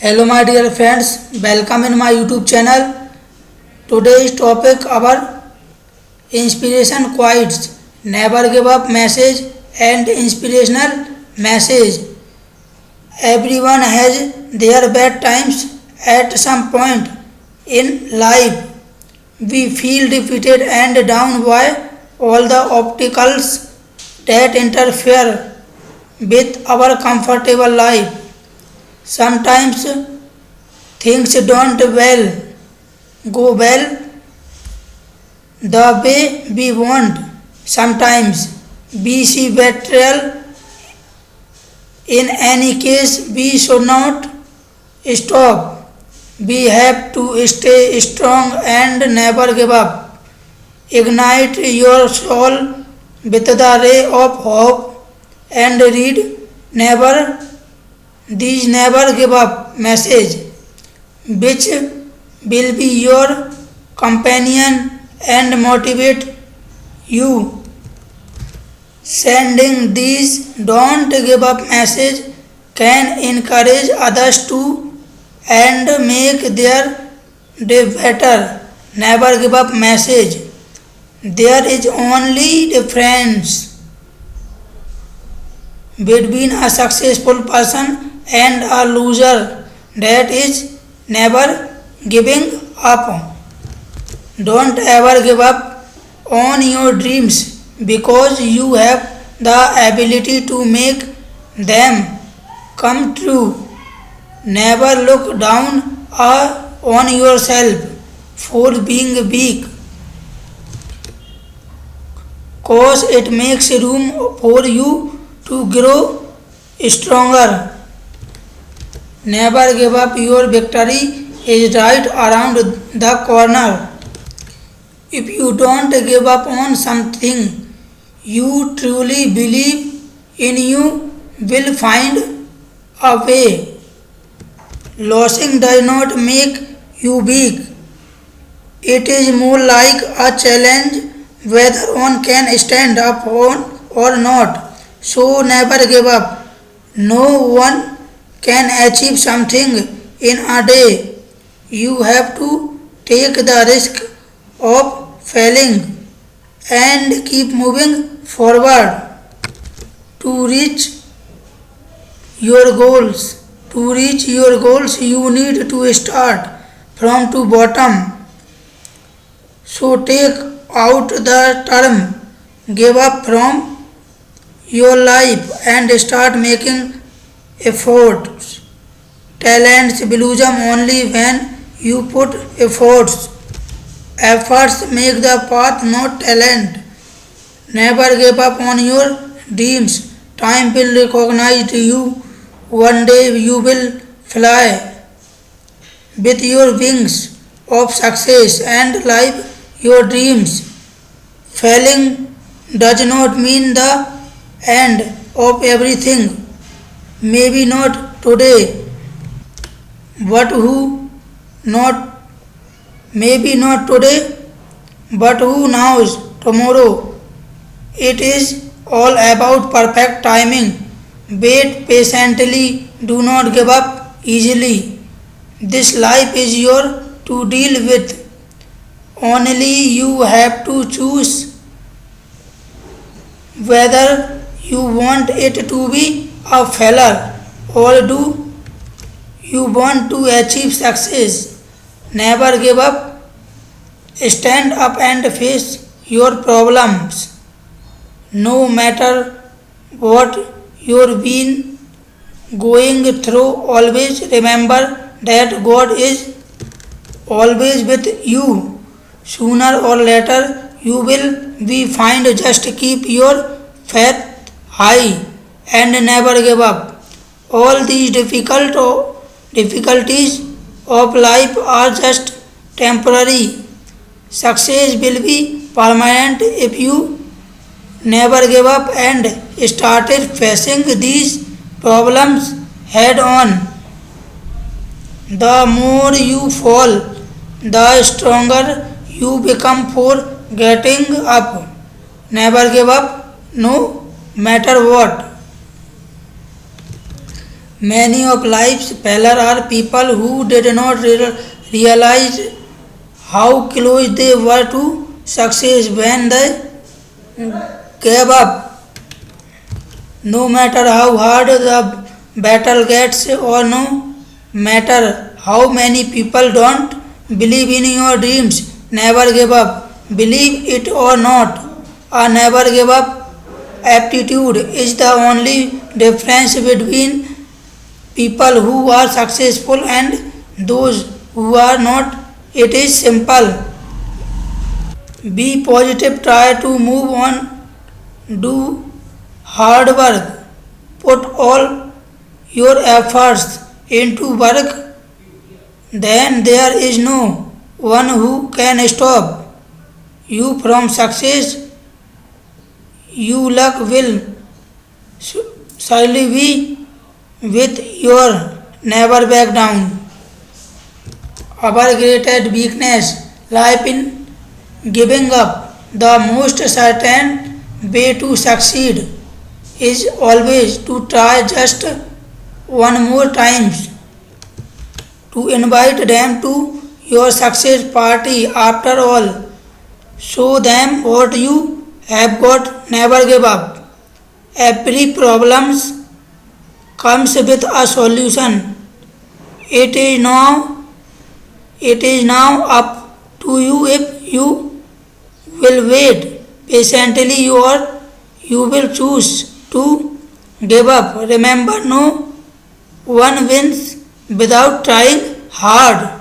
Hello my dear friends, welcome in my YouTube channel. Today's topic our inspiration quotes, never give up message and inspirational message. Everyone has their bad times at some point in life. We feel defeated and down by all the obstacles that interfere with our comfortable life. Sometimes things don't go well the way we want. Sometimes we see betrayal. In any case, we should not stop. We have to stay strong and never give up. Ignite your soul with the ray of hope and read never these never give up message, which will be your companion and motivate you. Sending these don't give up message can encourage others to and make their day better. Never give up message. There is only difference between a successful person and a loser, that is never giving up. Don't ever give up on your dreams because you have the ability to make them come true. Never look down on yourself for being weak, cause it makes room for you to grow stronger. Never give up, your victory is right around the corner. If you don't give up on something you truly believe in, you will find a way. Losing does not make you weak. It is more like a challenge whether one can stand up on or not. So never give up. No one can achieve something in a day. You have to take the risk of failing and keep moving forward to reach your goals. To reach your goals, you need to start from the bottom. So take out the term give up from your life and start making efforts. Talents blossom only when you put efforts. Efforts make the path, not talent. Never give up on your dreams. Time will recognize you. One day you will fly with your wings of success and live your dreams. Failing does not mean the end of everything. Maybe not today, but who not maybe not today, but who knows tomorrow. It is all about perfect timing. Wait patiently, do not give up easily. This life is yours to deal with. Only you have to choose whether you want it to be a failure or do you want to achieve success. Never give up. Stand up and face your problems. No matter what you've been going through, always remember that God is always with you. Sooner or later you will be fine. Just keep your faith high and never give up. All these difficulties of life are just temporary. Success will be permanent if you never give up and started facing these problems head on. The more you fall, the stronger you become for getting up. Never give up, no matter what. Many of life's failures are people who did not realize how close they were to success when they gave up. No matter how hard the battle gets, or no matter how many people don't believe in your dreams, never give up. Believe it or not, a never give up aptitude is the only difference between people who are successful and those who are not. It is simple. Be positive, try to move on, do hard work, put all your efforts into work, then there is no one who can stop you from success. You luck will surely be with your. Never back down. Our greatest weakness lies in giving up. The most certain way to succeed is always to try just one more times. To invite them to your success party after all. Show them what you have got. Never give up. Every problem comes with a solution. It is now up to you if you will wait patiently or you will choose to give up. Remember, no one wins without trying hard.